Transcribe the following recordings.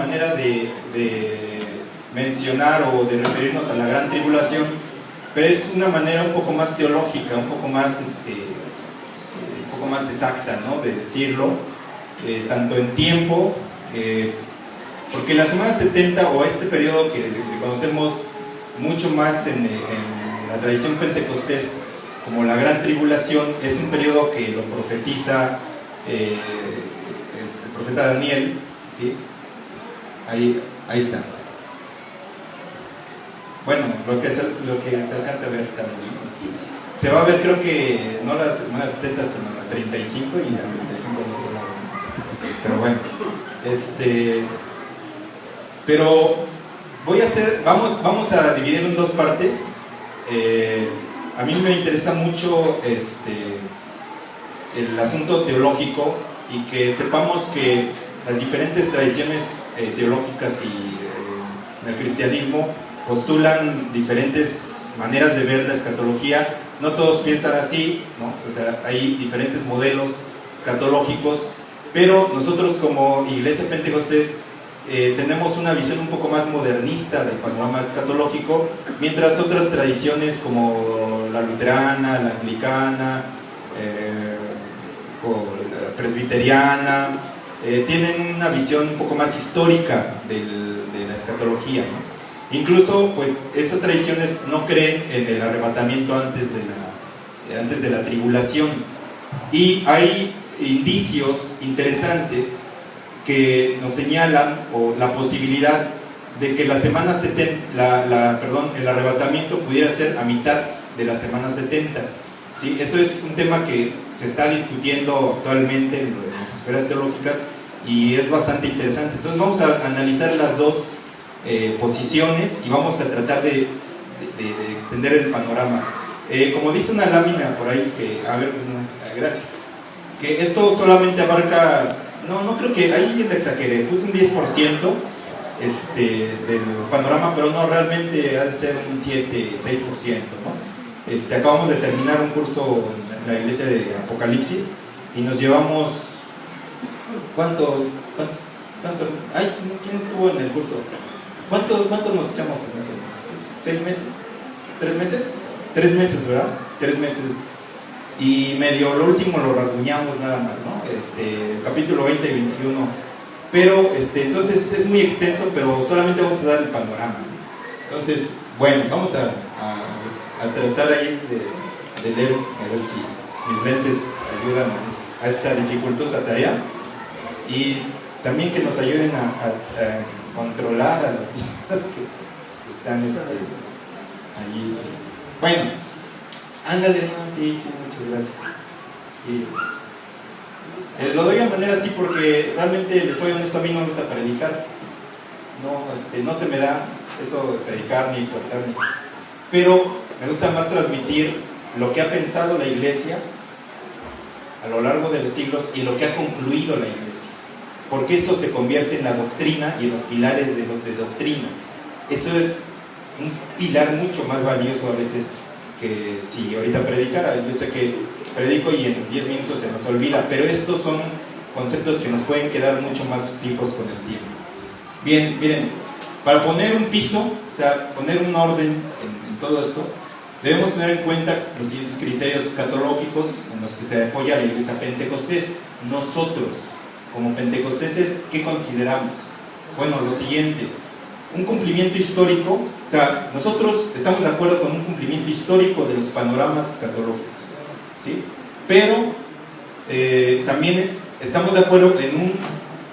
manera de mencionar o de referirnos a la gran tribulación, pero es una manera un poco más teológica, un poco más exacta, ¿no?, de decirlo, tanto en tiempo, porque la semana 70 o este periodo que conocemos mucho más en la tradición pentecostés como la gran tribulación, es un periodo que lo profetiza el profeta Daniel, ¿sí? Ahí está. Bueno, lo que se alcanza a ver también, ¿no? Se va a ver, creo que no las semanas 70, sino la 35 y la 35 del otro lado. Pero bueno, pero vamos a dividirlo en dos partes. A mí me interesa mucho el asunto teológico, y que sepamos que las diferentes tradiciones teológicas y en el cristianismo postulan diferentes maneras de ver la escatología. No todos piensan así, ¿no? O sea, hay diferentes modelos escatológicos, pero nosotros como Iglesia Pentecostés tenemos una visión un poco más modernista del panorama escatológico, mientras otras tradiciones como la luterana, la anglicana, o la presbiteriana, tienen una visión un poco más histórica de la escatología, ¿no? Incluso, pues, esas tradiciones no creen en el arrebatamiento antes de la tribulación, y hay indicios interesantes que nos señalan o la posibilidad de que la semana 70, el arrebatamiento pudiera ser a mitad de la semana 70. ¿Sí? Eso es un tema que se está discutiendo actualmente en las esferas teológicas y es bastante interesante. Entonces vamos a analizar las dos posiciones y vamos a tratar de extender el panorama. Como dice una lámina por ahí, gracias, que esto solamente abarca, no creo que, ahí le exageré, puse un 10% del panorama, pero no, realmente ha de ser un 7, 6%, ¿no? Acabamos de terminar un curso en la iglesia de Apocalipsis y nos llevamos, ¿cuánto? Ay, ¿quién estuvo en el curso? ¿Cuánto nos echamos en eso? ¿6 meses? ¿3 meses? 3 meses, ¿verdad? 3 meses. Y medio, lo último lo rasguñamos nada más, ¿no? Capítulo 20 y 21. Pero, entonces es muy extenso, pero solamente vamos a dar el panorama. Entonces, bueno, vamos a tratar ahí de leer, a ver si mis lentes ayudan a esta dificultosa tarea. Y también que nos ayuden a controlar a los niños que están allí. Sí. Bueno, ándale, no, sí, muchas gracias. Sí. Lo doy de manera así porque realmente, les soy honesto, a mí no me gusta predicar. No se me da eso de predicar ni exhortar, pero me gusta más transmitir lo que ha pensado la iglesia a lo largo de los siglos y lo que ha concluido la iglesia, porque esto se convierte en la doctrina y en los pilares de doctrina. Eso es un pilar mucho más valioso a veces que si ahorita predicara. Yo sé que predico y en 10 minutos se nos olvida, pero estos son conceptos que nos pueden quedar mucho más fijos con el tiempo. Bien, miren, para poner un piso, o sea, poner un orden en todo esto, debemos tener en cuenta los siguientes criterios escatológicos en los que se apoya la iglesia pentecostés. Nosotros, como pentecosteses, ¿qué consideramos? Bueno, lo siguiente: un cumplimiento histórico. O sea, nosotros estamos de acuerdo con un cumplimiento histórico de los panoramas escatológicos, ¿sí? Pero también estamos de acuerdo en un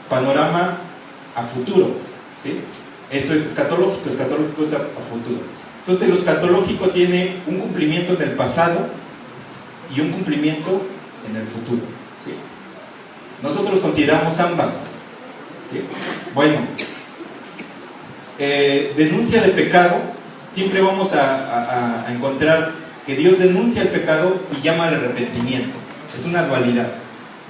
panorama a futuro, ¿sí? Eso es escatológico es a futuro. Entonces, lo escatológico tiene un cumplimiento en el pasado y un cumplimiento en el futuro, ¿sí? Nosotros consideramos ambas, ¿sí? Bueno, denuncia de pecado, siempre vamos a encontrar que Dios denuncia el pecado y llama al arrepentimiento. Es una dualidad.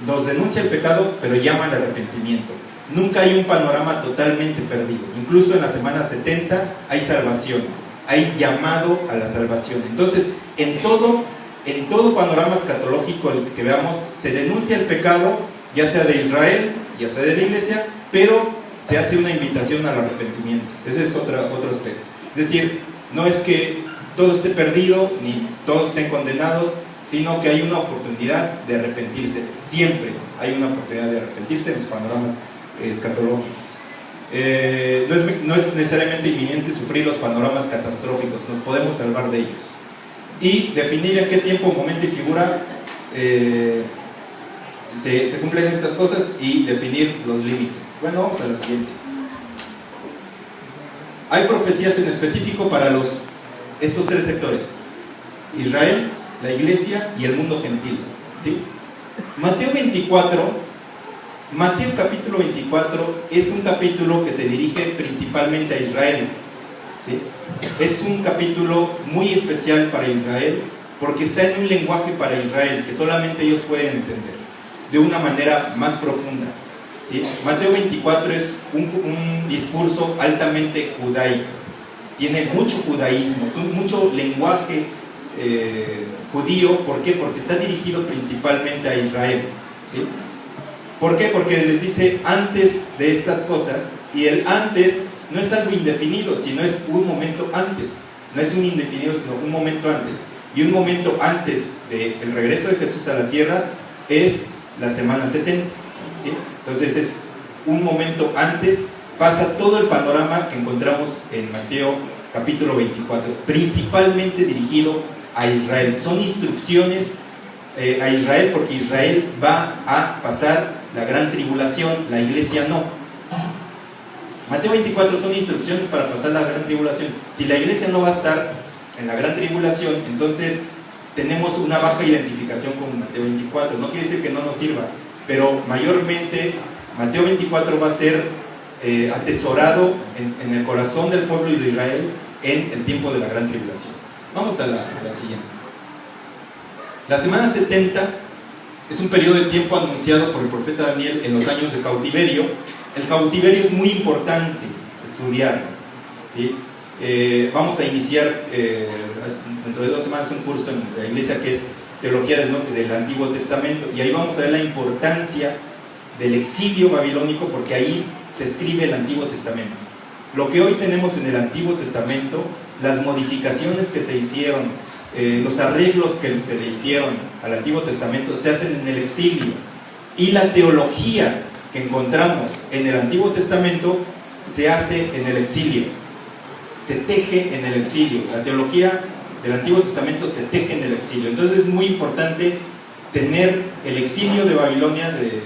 Nos denuncia el pecado, pero llama al arrepentimiento. Nunca hay un panorama totalmente perdido. Incluso en la semana 70 hay salvación, hay llamado a la salvación. Entonces, en todo panorama escatológico que veamos, se denuncia el pecado, ya sea de Israel, ya sea de la iglesia, pero se hace una invitación al arrepentimiento. Ese es otro aspecto. Es decir, no es que todo esté perdido, ni todos estén condenados, sino que hay una oportunidad de arrepentirse. Siempre hay una oportunidad de arrepentirse en los panoramas escatológicos. No es necesariamente inminente sufrir los panoramas catastróficos, nos podemos salvar de ellos. Y definir en qué tiempo, momento y figura se cumplen estas cosas y definir los límites. Bueno, vamos a la siguiente. Hay profecías en específico para estos tres sectores: Israel, la iglesia y el mundo gentil, ¿sí? Mateo capítulo 24 es un capítulo que se dirige principalmente a Israel, ¿sí? Es un capítulo muy especial para Israel porque está en un lenguaje para Israel que solamente ellos pueden entender de una manera más profunda, ¿sí? Mateo 24 es un discurso altamente judaico, tiene mucho judaísmo, mucho lenguaje judío. ¿Por qué? Porque está dirigido principalmente a Israel, ¿sí? ¿Por qué? Porque les dice antes de estas cosas, y el antes no es algo indefinido, sino es un momento antes, no es un indefinido, sino un momento antes, y un momento antes del regreso de Jesús a la tierra es la semana 70, ¿sí? Entonces es un momento antes, pasa todo el panorama que encontramos en Mateo capítulo 24, principalmente dirigido a Israel. Son instrucciones a Israel, porque Israel va a pasar la gran tribulación, la iglesia no. Mateo 24 son instrucciones para pasar la gran tribulación. Si la iglesia no va a estar en la gran tribulación, entonces tenemos una baja identificación con Mateo 24. No quiere decir que no nos sirva, pero mayormente Mateo 24 va a ser atesorado en el corazón del pueblo de Israel en el tiempo de la gran tribulación. Vamos a la siguiente. La semana 70 es un periodo de tiempo anunciado por el profeta Daniel en los años de cautiverio. El cautiverio es muy importante estudiar, ¿sí? Vamos a iniciar dentro de 2 semanas un curso en la iglesia que es Teología del Antiguo Testamento, y ahí vamos a ver la importancia del exilio babilónico, porque ahí se escribe el Antiguo Testamento. Lo que hoy tenemos en el Antiguo Testamento, las modificaciones que se hicieron, los arreglos que se le hicieron al Antiguo Testamento se hacen en el exilio, y la teología que encontramos en el Antiguo Testamento se hace en el exilio, se teje en el exilio. La teología del Antiguo Testamento se teje en el exilio. Entonces es muy importante tener el exilio de Babilonia de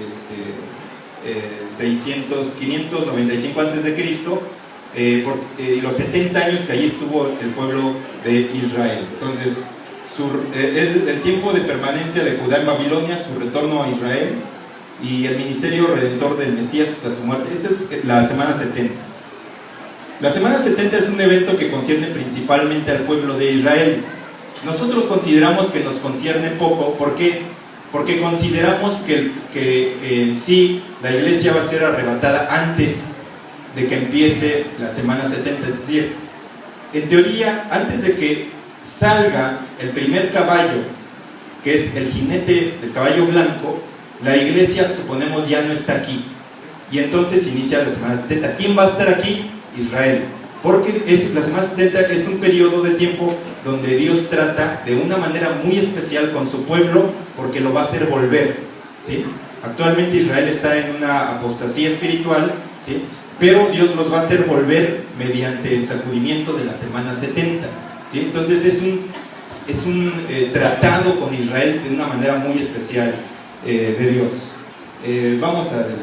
595 a.C., los 70 años que allí estuvo el pueblo de Israel. Entonces el tiempo de permanencia de Judá en Babilonia, su retorno a Israel y el ministerio redentor del Mesías hasta su muerte. Esta es la semana 70. La semana 70 es un evento que concierne principalmente al pueblo de Israel. Nosotros consideramos que nos concierne poco. ¿Por qué? Porque consideramos que en sí la iglesia va a ser arrebatada antes de que empiece la semana 70. Es decir, en teoría, antes de que salga el primer caballo, que es el jinete del caballo blanco, la iglesia, suponemos, ya no está aquí. Y entonces inicia la semana 70. ¿Quién va a estar aquí? Israel. Porque la semana 70 es un periodo de tiempo donde Dios trata de una manera muy especial con su pueblo, porque lo va a hacer volver, ¿sí? Actualmente Israel está en una apostasía espiritual, ¿sí? Pero Dios los va a hacer volver mediante el sacudimiento de la semana 70, ¿sí? Entonces es un tratado con Israel de una manera muy especial de Dios. Vamos a ver.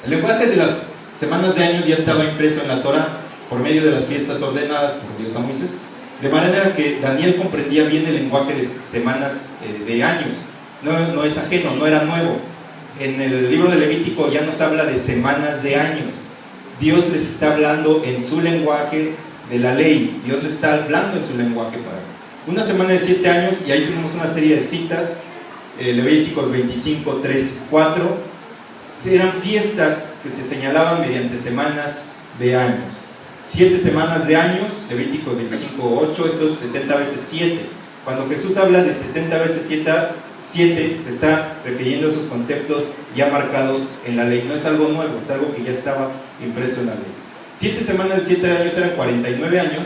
El lenguaje de las semanas de años ya estaba impreso en la Torah por medio de las fiestas ordenadas por Dios a Moisés, de manera que Daniel comprendía bien el lenguaje de semanas de años. No es ajeno, no era nuevo. En el libro de Levítico ya nos habla de semanas de años. Dios les está hablando en su lenguaje de la ley. Dios les está hablando en su lenguaje para una semana de 7 años, y ahí tenemos una serie de citas. Levíticos 25, 3, 4. Eran fiestas que se señalaban mediante semanas de años. 7 semanas de años, Levíticos 25, 8, esto es 70 veces 7. Cuando Jesús habla de 70 veces 7 se está refiriendo a esos conceptos ya marcados en la ley. No es algo nuevo, es algo que ya estaba impreso en la ley. 7 semanas de 7 años eran 49 años,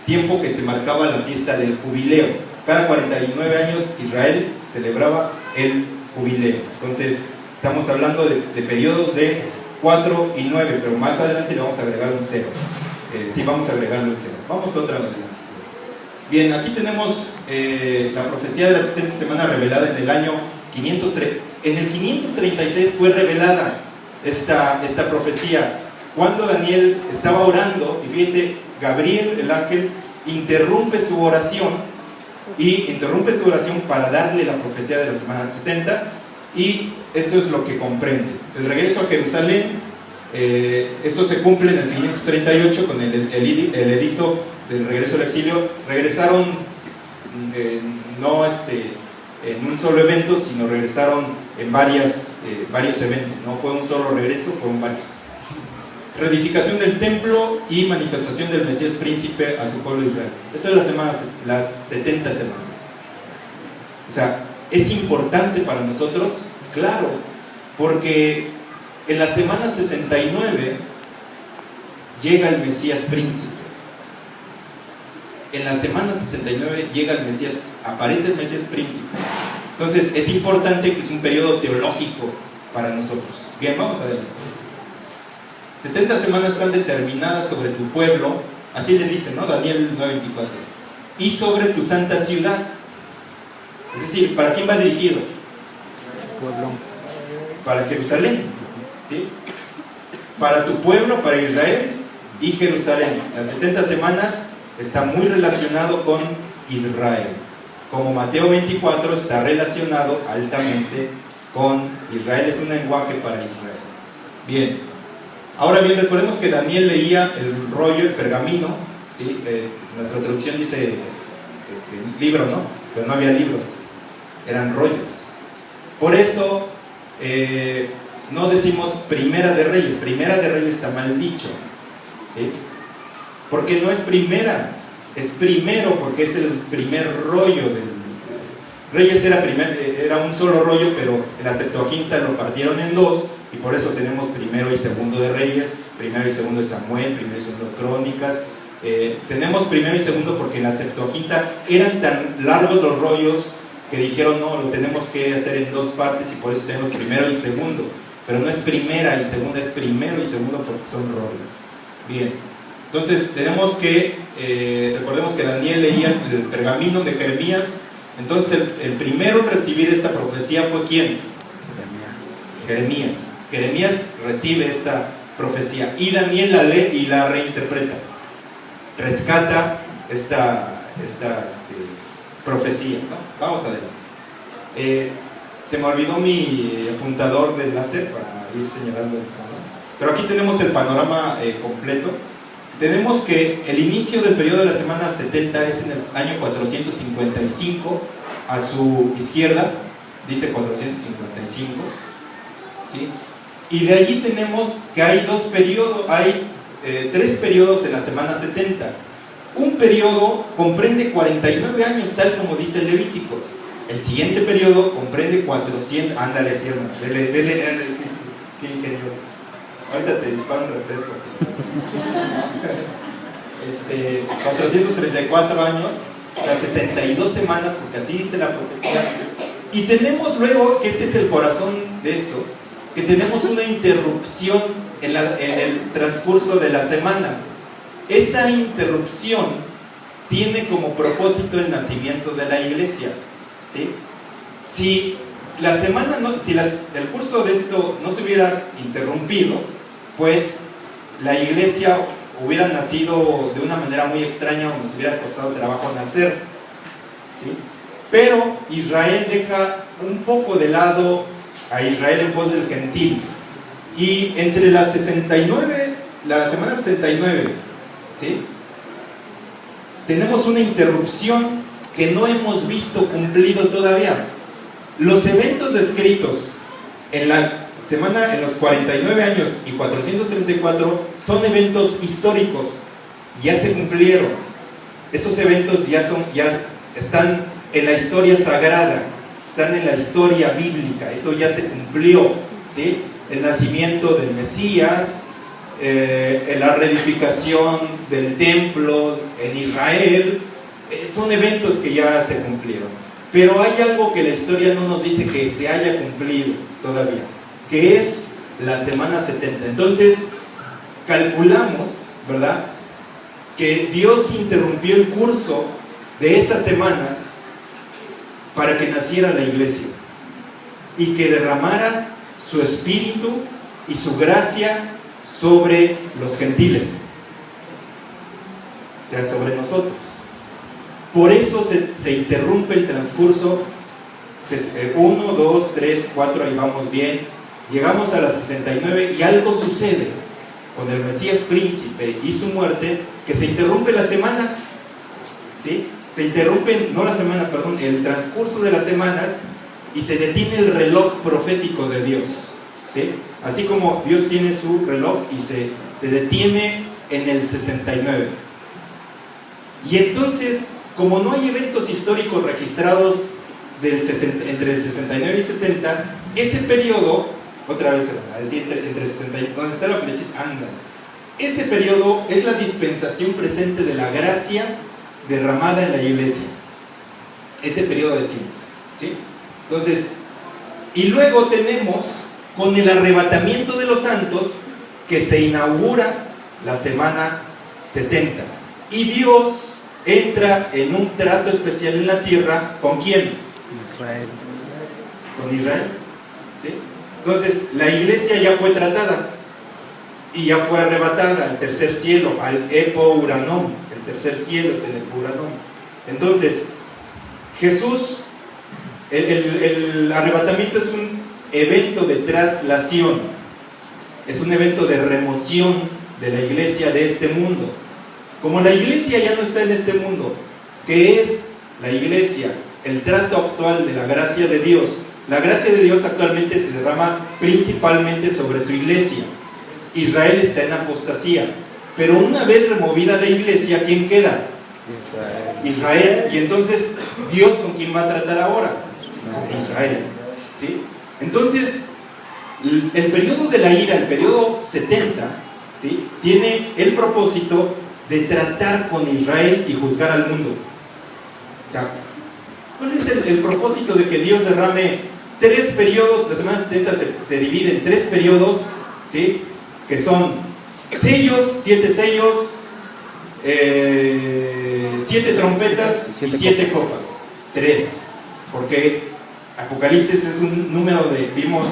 tiempo que se marcaba la fiesta del jubileo. Cada 49 años Israel celebraba el jubileo. Entonces, estamos hablando de periodos de 4 y 9, pero más adelante le vamos a agregar un 0. Sí, vamos a agregarle un 0. Vamos a otra adelante. Bien, aquí tenemos la profecía de la 70 semana revelada en el año 503. En el 536 fue revelada esta profecía, cuando Daniel estaba orando, y fíjense, Gabriel, el ángel, interrumpe su oración para darle la profecía de la semana 70, y esto es lo que comprende. El regreso a Jerusalén, eso se cumple en el 538 con el edicto del regreso al exilio. Regresaron no en un solo evento, sino regresaron en varios eventos. No fue un solo regreso, fueron varios. Reedificación del templo y manifestación del Mesías príncipe a su pueblo de Israel. Esto es las 70 semanas. O sea, ¿es importante para nosotros? Claro, porque en la semana 69 llega el Mesías príncipe. En la semana 69 llega el Mesías, aparece el Mesías príncipe. Entonces es importante, que es un periodo teológico para nosotros. Bien, vamos adelante. 70 semanas están determinadas sobre tu pueblo, así le dice, ¿no? Daniel 9:24. Y sobre tu santa ciudad. Es decir, ¿para quién va dirigido? Pueblo. Para Jerusalén, ¿sí? Para tu pueblo, para Israel y Jerusalén. Las 70 semanas está muy relacionado con Israel. Como Mateo 24 está relacionado altamente con Israel. Es un lenguaje para Israel. Bien. Ahora bien, recordemos que Daniel leía el rollo, el pergamino, ¿sí? Nuestra traducción dice libro, ¿no? Pero no había libros, eran rollos. Por eso no decimos Primera de Reyes. Primera de Reyes está mal dicho, ¿sí? Porque no es primera, es primero, porque es el primer rollo del Reyes. Era un solo rollo, pero en la Septuaginta lo partieron en dos, y por eso tenemos primero y segundo de Reyes, primero y segundo de Samuel, primero y segundo de Crónicas. Tenemos primero y segundo porque en la Septuaginta eran tan largos los rollos que dijeron, no, lo tenemos que hacer en dos partes, y por eso tenemos primero y segundo. Pero no es primera y segunda, es primero y segundo, porque son rollos. Bien, entonces tenemos que, recordemos que Daniel leía el pergamino de Jeremías. Entonces el primero en recibir esta profecía fue ¿quién? Jeremías. Jeremías recibe esta profecía, y Daniel la lee y la reinterpreta, rescata esta profecía, ¿no? Vamos adelante. Se me olvidó mi apuntador de láser para ir señalando los años, pero aquí tenemos el panorama completo. Tenemos que el inicio del periodo de la semana 70 es en el año 455, a su izquierda dice 455, ¿sí? Y de allí tenemos que hay tres periodos en la semana 70. Un periodo comprende 49 años, tal como dice el Levítico. El siguiente periodo comprende 400. Ándale, cierto. Qué ingenioso. Ahorita te disparo un refresco. 434 años, las 62 semanas, porque así dice la profecía. Y tenemos luego, que este es el corazón de esto, que tenemos una interrupción en el transcurso de las semanas. Esa interrupción tiene como propósito el nacimiento de la iglesia, ¿sí? Si la semana el curso de esto no se hubiera interrumpido, pues la iglesia hubiera nacido de una manera muy extraña, o nos hubiera costado trabajo nacer, ¿sí? Pero Israel deja un poco de lado a Israel en pos del gentil, y entre la semana 69, ¿sí? Tenemos una interrupción que no hemos visto cumplido todavía. Los eventos descritos en los 49 años y 434 son eventos históricos, ya se cumplieron. Esos eventos ya están en la historia sagrada, están en la historia bíblica, eso ya se cumplió, ¿sí? El nacimiento del Mesías, la reedificación del templo en Israel, son eventos que ya se cumplieron. Pero hay algo que la historia no nos dice que se haya cumplido todavía, que es la semana 70. Entonces, calculamos, ¿verdad?, que Dios interrumpió el curso de esas semanas para que naciera la iglesia y que derramara su espíritu y su gracia sobre los gentiles, o sea, sobre nosotros. Por eso se interrumpe el transcurso 1, 2, 3, 4, ahí vamos bien. Llegamos a las 69 y algo sucede con el Mesías príncipe y su muerte, que se interrumpe la semana, ¿sí? Se interrumpe, no la semana, perdón, el transcurso de las semanas, y se detiene el reloj profético de Dios, ¿sí? Así como Dios tiene su reloj y se detiene en el 69. Y entonces, como no hay eventos históricos registrados entre el 69 y 70, ese periodo, otra vez a decir, entre 60 y donde está la flechita, anda. Ese periodo es la dispensación presente de la gracia derramada en la iglesia. Ese periodo de tiempo, ¿sí? Entonces, y luego tenemos con el arrebatamiento de los santos que se inaugura la semana 70. Y Dios entra en un trato especial en la tierra, ¿con quién? Israel. Con Israel, ¿sí? Entonces, la iglesia ya fue tratada y ya fue arrebatada al tercer cielo, al Epouranom. El tercer cielo es el Epouranom. Entonces, Jesús, el arrebatamiento es un evento de traslación, es un evento de remoción de la iglesia de este mundo. Como la iglesia ya no está en este mundo, ¿qué es la iglesia? El trato actual de la gracia de Dios. La gracia de Dios actualmente se derrama principalmente sobre su iglesia. Israel está en apostasía, pero una vez removida la iglesia, ¿quién queda? Israel. Y entonces, ¿Dios con quién va a tratar ahora? Con Israel, ¿sí? Entonces, el periodo de la ira, el periodo 70, ¿sí?, tiene el propósito de tratar con Israel y juzgar al mundo. ¿Cuál es el propósito de que Dios derrame 3 periodos? La semana 70 se divide en 3 periodos, ¿sí?, que son sellos, 7 sellos, 7 trompetas y 7 copas. 3, porque Apocalipsis es un número vimos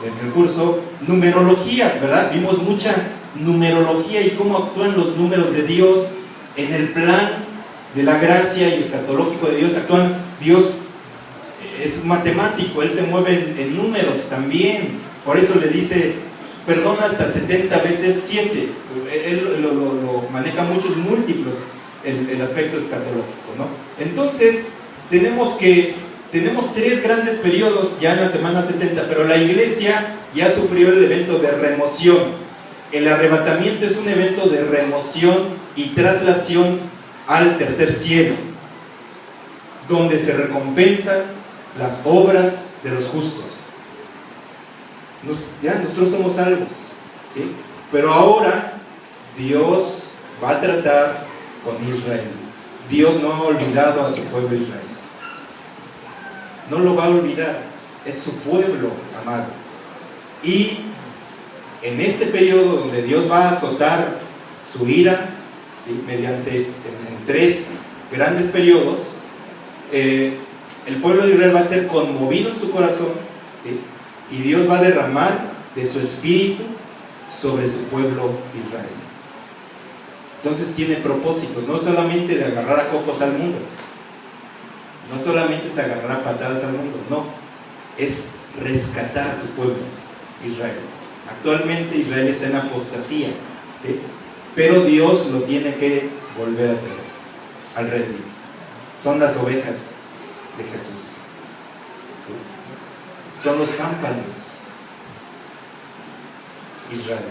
en el curso, numerología, ¿verdad? Vimos mucha numerología y cómo actúan los números de Dios en el plan de la gracia y escatológico de Dios. Dios es matemático, Él se mueve en números también. Por eso le dice, perdona hasta 70 veces 7. Él lo maneja muchos múltiplos, el aspecto escatológico, ¿no? Entonces, tenemos 3 grandes periodos ya en la semana 70, pero la iglesia ya sufrió el evento de remoción. El arrebatamiento es un evento de remoción y traslación al tercer cielo, donde se recompensan las obras de los justos. Ya nosotros somos salvos, ¿sí? Pero ahora Dios va a tratar con Israel. Dios no ha olvidado a su pueblo Israel. No lo va a olvidar, es su pueblo amado. Y en este periodo donde Dios va a azotar su ira, ¿sí?, mediante en 3 grandes periodos, el pueblo de Israel va a ser conmovido en su corazón, ¿sí?, y Dios va a derramar de su espíritu sobre su pueblo Israel. Entonces tiene propósitos, no solamente de agarrar a cocos al mundo, no solamente es agarrar a patadas al mundo, no, es rescatar a su pueblo Israel. Actualmente Israel está en apostasía, ¿sí?, pero Dios lo tiene que volver a traer al redil. Son las ovejas de Jesús, ¿sí?, son los pámpanos. Israel.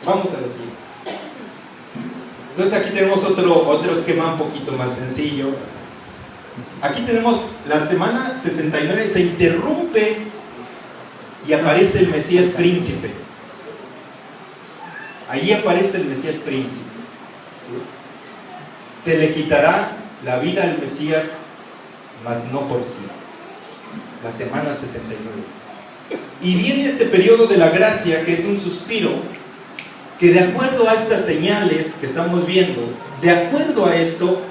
Vamos a la siguiente. Entonces aquí tenemos otro esquema un poquito más sencillo. Aquí tenemos la semana 69, se interrumpe y aparece el Mesías príncipe. Ahí aparece el Mesías príncipe. ¿Sí? Se le quitará la vida al Mesías, mas no por sí. La semana 69. Y viene este periodo de la gracia, que es un suspiro, que de acuerdo a estas señales que estamos viendo, de acuerdo a esto,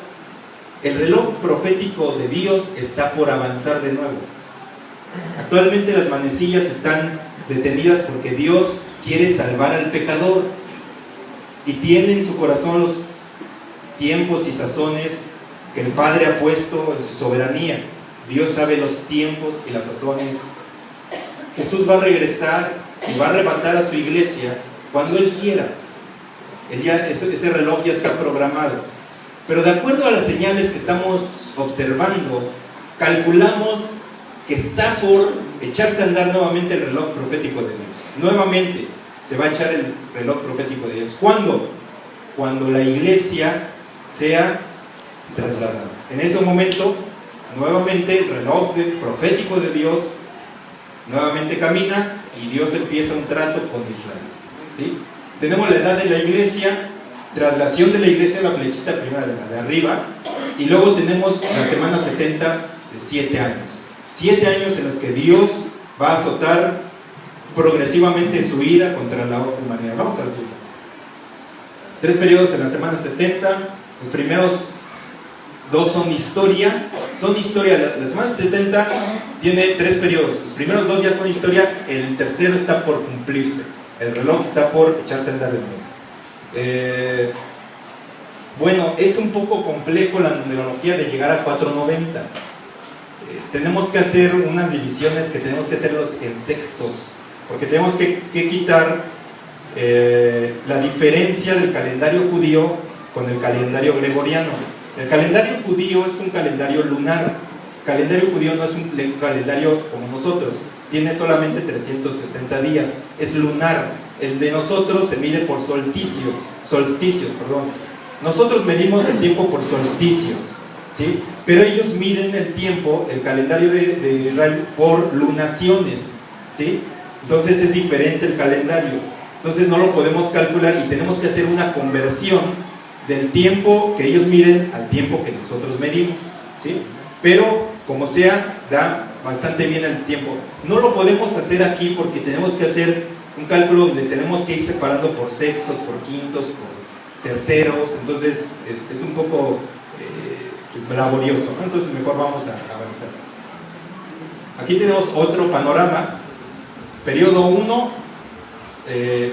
el reloj profético de Dios está por avanzar de nuevo. Actualmente las manecillas están detenidas porque Dios quiere salvar al pecador y tiene en su corazón los tiempos y sazones que el Padre ha puesto en su soberanía. Dios sabe los tiempos y las sazones. Jesús va a regresar y va a arrebatar a su iglesia cuando Él quiera. Ese reloj ya está programado. Pero de acuerdo a las señales que estamos observando, calculamos que está por echarse a andar nuevamente el reloj profético de Dios. Nuevamente se va a echar el reloj profético de Dios. ¿Cuándo? Cuando la iglesia sea trasladada. En ese momento, nuevamente el reloj profético de Dios nuevamente camina y Dios empieza un trato con Israel. ¿Sí? Tenemos la edad de la iglesia, traslación de la iglesia, la flechita primera de la de arriba, y luego tenemos la semana 70 de 7 años. 7 años en los que Dios va a azotar progresivamente su ira contra la humanidad. Vamos a ver. 3 periodos en la semana 70. Los primeros 2 son historia. La semana 70 tiene 3 periodos. Los primeros 2 ya son historia. El tercero está por cumplirse. El reloj está por echarse a andar de nuevo. Bueno, es un poco complejo la numerología de llegar a 490. Tenemos que hacer unas divisiones que tenemos que hacerlos en sextos, porque tenemos que quitar la diferencia del calendario judío con el calendario gregoriano. El calendario judío es un calendario lunar. El calendario judío no es un calendario como nosotros, tiene solamente 360 días, es lunar. El de nosotros se mide por solsticios. Nosotros medimos el tiempo por solsticios, ¿sí? Pero ellos miden el tiempo, el calendario de Israel, por lunaciones, ¿sí? Entonces es diferente el calendario. Entonces no lo podemos calcular y tenemos que hacer una conversión del tiempo que ellos miden al tiempo que nosotros medimos, ¿sí? Pero como sea, da bastante bien el tiempo. No lo podemos hacer aquí porque tenemos que hacer un cálculo donde tenemos que ir separando por sextos, por quintos, por terceros. Entonces es un poco pues laborioso, ¿no? Entonces mejor vamos a avanzar. Aquí tenemos otro panorama. Periodo 1,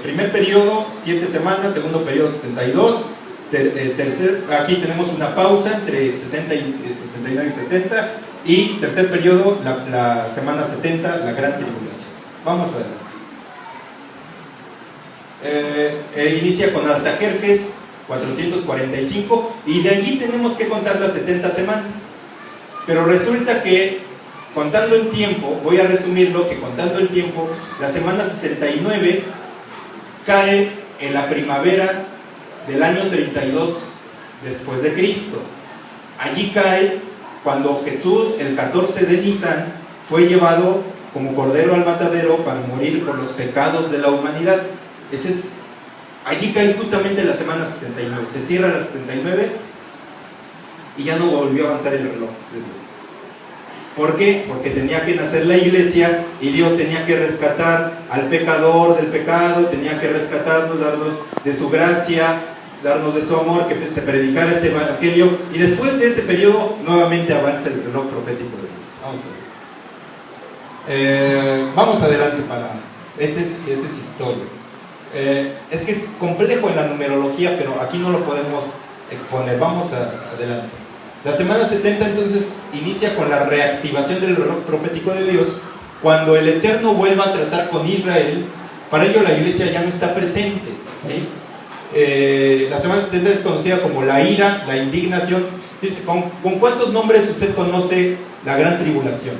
primer periodo 7 semanas, segundo periodo 62, aquí tenemos una pausa entre 69 y 70, y tercer periodo, la semana 70, la gran tribulación. Vamos a ver. Inicia con Artajerjes 445, y de allí tenemos que contar las 70 semanas. Pero resulta que, contando el tiempo, voy a resumirlo, que contando el tiempo, la semana 69 cae en la primavera del año 32 después de Cristo. Allí cae cuando Jesús, el 14 de Nisan, fue llevado como cordero al matadero para morir por los pecados de la humanidad. Allí cae justamente la semana 69. Se cierra la 69 y ya no volvió a avanzar el reloj de Dios. ¿Por qué? Porque tenía que nacer la iglesia y Dios tenía que rescatar al pecador del pecado, tenía que rescatarnos, darnos de su gracia, darnos de su amor, que se predicara este evangelio, y después de ese periodo nuevamente avanza el reloj profético de Dios. Vamos adelante esa es historia. Es que es complejo en la numerología, pero aquí no lo podemos exponer. Vamos adelante. La semana 70 entonces inicia con la reactivación del reloj profético de Dios, cuando el Eterno vuelva a tratar con Israel. Para ello la iglesia ya no está presente, ¿sí? La semana 70 es conocida como la ira, la indignación. Dice, ¿con cuántos nombres usted conoce la gran tribulación?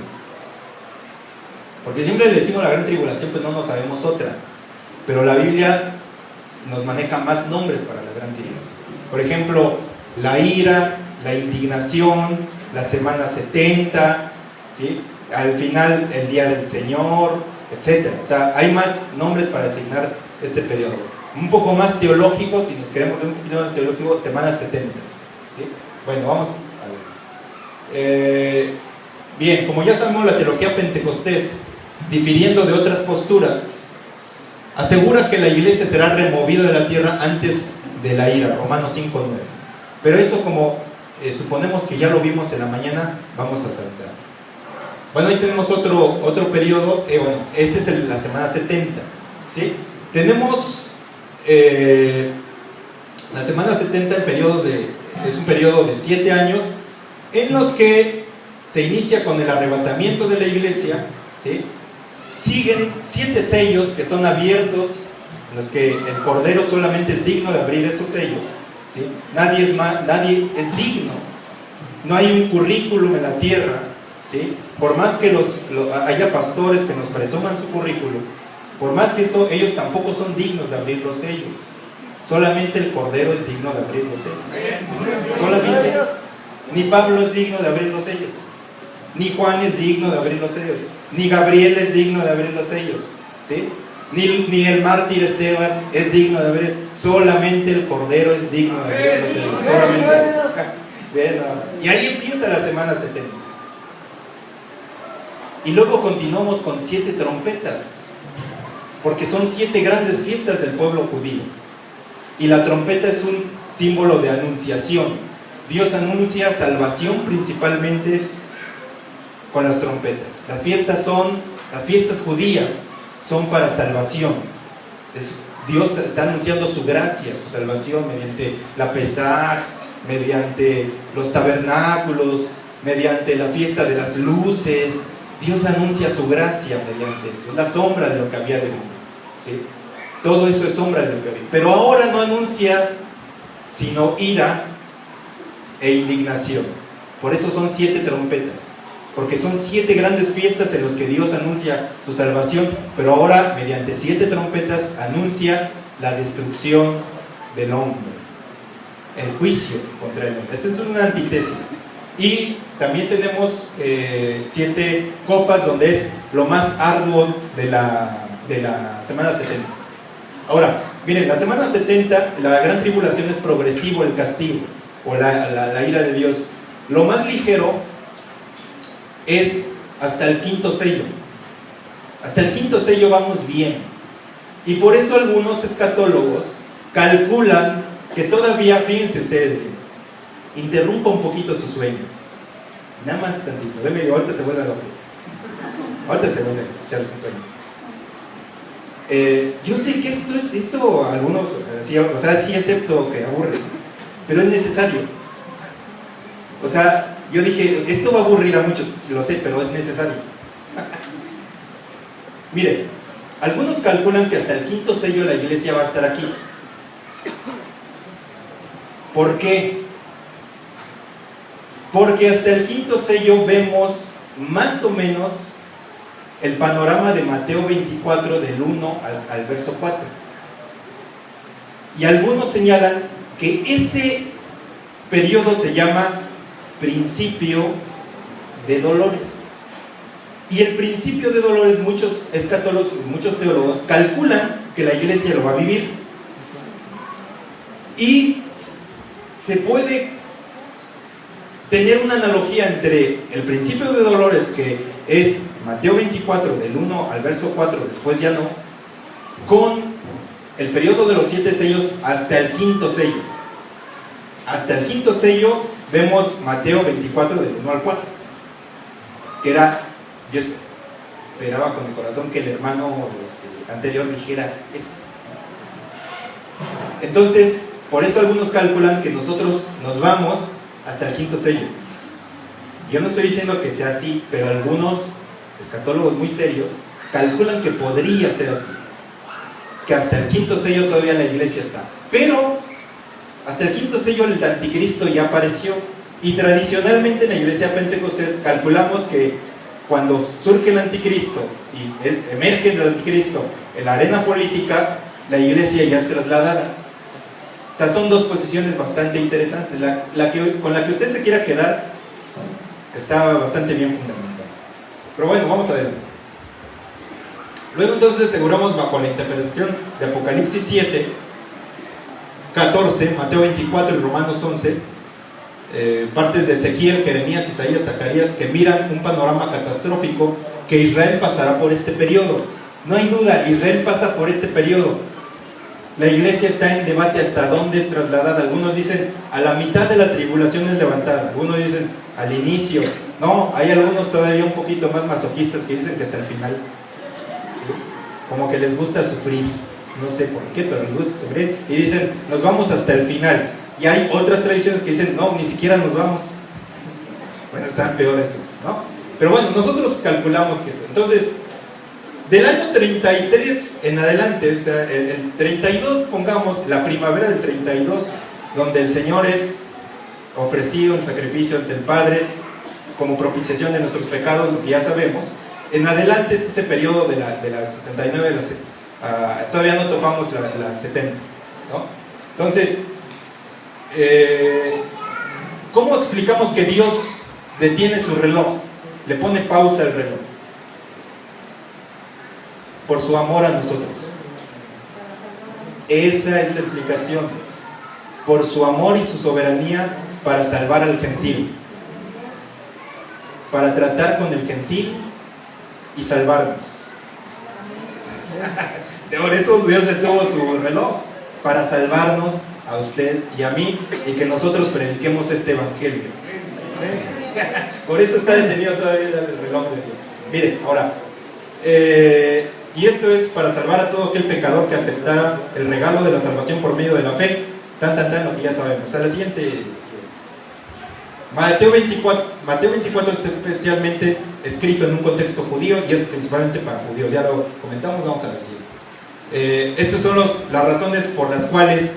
Porque siempre le decimos la gran tribulación, pues no nos sabemos otra. Pero la Biblia nos maneja más nombres para la gran tribulación. Por ejemplo, la ira, la indignación, la semana 70, ¿sí? Al final el día del Señor, etc. O sea, hay más nombres para asignar este periodo. Un poco más teológico, si nos queremos ver un poquito más teológico, semana 70, ¿sí? Bueno, vamos a ver. Bien, como ya sabemos, la teología pentecostés, difiriendo de otras posturas, asegura que la iglesia será removida de la tierra antes de la ira, Romanos 5:9. Pero eso, como suponemos que ya lo vimos en la mañana, vamos a saltar. Bueno, ahí tenemos otro periodo. Bueno, este es la semana 70, ¿sí? Tenemos la semana 70 en periodos es un periodo de 7 años en los que se inicia con el arrebatamiento de la iglesia, ¿sí? Siguen 7 sellos que son abiertos, en los que el Cordero solamente es digno de abrir esos sellos, ¿sí? Nadie es digno. No hay un currículum en la tierra, ¿sí? Por más que haya pastores que nos presuman su currículum, por más que ellos tampoco son dignos de abrir los sellos. Solamente el Cordero es digno de abrir los sellos. Solamente. Ni Pablo es digno de abrir los sellos, ni Juan es digno de abrir los sellos, ni Gabriel es digno de abrir los sellos, ¿sí? Ni el mártir Esteban es digno de abrir. Solamente el Cordero es digno de abrir los sellos. Solamente. Bien, nada más. Y ahí empieza la semana 70. Y luego continuamos con 7 trompetas, porque son 7 grandes fiestas del pueblo judío. Y la trompeta es un símbolo de anunciación. Dios anuncia salvación principalmente con las trompetas. Las fiestas judías son para salvación. Dios está anunciando su gracia, su salvación mediante la Pesaj, mediante los tabernáculos, mediante la fiesta de las luces. Dios anuncia su gracia mediante eso. Es la sombra de lo que había de venir, ¿sí? Todo eso es sombra de lo que había. Pero ahora no anuncia sino ira e indignación. Por eso son 7 trompetas, porque son 7 grandes fiestas en las que Dios anuncia su salvación, pero ahora mediante 7 trompetas anuncia la destrucción del hombre, el juicio contra el hombre. Eso es una antítesis. Y también tenemos 7 copas, donde es lo más arduo de la semana 70. Ahora, miren, la semana 70, la gran tribulación es progresivo el castigo, o la ira de Dios. Lo más ligero es hasta el 5.º sello. Hasta el 5.º sello vamos bien. Y por eso algunos escatólogos calculan que todavía, fíjense ustedes, interrumpa un poquito su sueño. Nada más tantito. Ahorita se vuelve a dormir. Ahorita se vuelve a echarse un sueño. Yo sé que esto algunos, sí acepto que aburre, pero es necesario. O sea, yo dije, esto va a aburrir a muchos, lo sé, pero es necesario. Miren, algunos calculan que hasta el 5.º sello la iglesia va a estar aquí. ¿Por qué? Porque hasta el 5.º sello vemos más o menos el panorama de Mateo 24 del 1 al verso 4. Y algunos señalan que ese periodo se llama principio de dolores. Y el principio de dolores, muchos escatólogos, muchos teólogos calculan que la iglesia lo va a vivir. Y se puede tener una analogía entre el principio de dolores, que es Mateo 24 del 1 al verso 4, después ya no, con el periodo de los 7 sellos hasta el 5.º sello. Hasta el 5.º sello vemos Mateo 24 del 1 al 4, que era, yo esperaba con mi corazón que el hermano anterior dijera eso. Entonces, por eso algunos calculan que nosotros nos vamos hasta el 5.º sello. Yo no estoy diciendo que sea así, pero algunos escatólogos muy serios calculan que podría ser así, que hasta el 5.º sello todavía la iglesia está. Pero hasta el 5.º sello el anticristo ya apareció, y tradicionalmente en la iglesia pentecostés calculamos que cuando surge el anticristo y emerge el anticristo en la arena política, la iglesia ya es trasladada. O sea, son dos posiciones bastante interesantes. Con la que usted se quiera quedar, Está bastante bien fundamentado. Pero bueno, vamos adelante. Luego entonces aseguramos bajo la interpretación de Apocalipsis 7, 14, Mateo 24 y Romanos 11, partes de Ezequiel, Jeremías, Isaías, Zacarías, que miran un panorama catastrófico, que Israel pasará por este periodo. No hay duda, Israel pasa por este periodo. La iglesia está en debate hasta dónde es trasladada. Algunos dicen a la mitad de la tribulación es levantada, algunos dicen al inicio. No, hay algunos todavía un poquito más masoquistas que dicen que hasta el final. ¿Sí? Como que les gusta sufrir, no sé por qué, pero les gusta sufrir y dicen nos vamos hasta el final. Y hay otras tradiciones que dicen no, ni siquiera nos vamos. Bueno, están peores esos, ¿no? Pero bueno, nosotros calculamos que eso. Entonces, del año 33 en adelante, o sea, el 32, pongamos la primavera del 32, donde el Señor es ofrecido en sacrificio ante el Padre como propiciación de nuestros pecados, lo que ya sabemos. En adelante es ese periodo de las 69, todavía no topamos la 70, ¿no? Entonces, ¿cómo explicamos que Dios detiene su reloj? Le pone pausa al reloj. Por su amor a nosotros. Esa es la explicación. Por su amor y su soberanía para salvar al gentil. Para tratar con el gentil y salvarnos. Por eso Dios detuvo su reloj, para salvarnos a usted y a mí, y que nosotros prediquemos este evangelio. Por eso está detenido todavía el reloj de Dios. Miren, ahora, y esto es para salvar a todo aquel pecador que aceptara el regalo de la salvación por medio de la fe, lo que ya sabemos. O sea, la siguiente, Mateo 24 es especialmente escrito en un contexto judío y es principalmente para judíos, ya lo comentamos, vamos a la siguiente. Estas son las razones por las cuales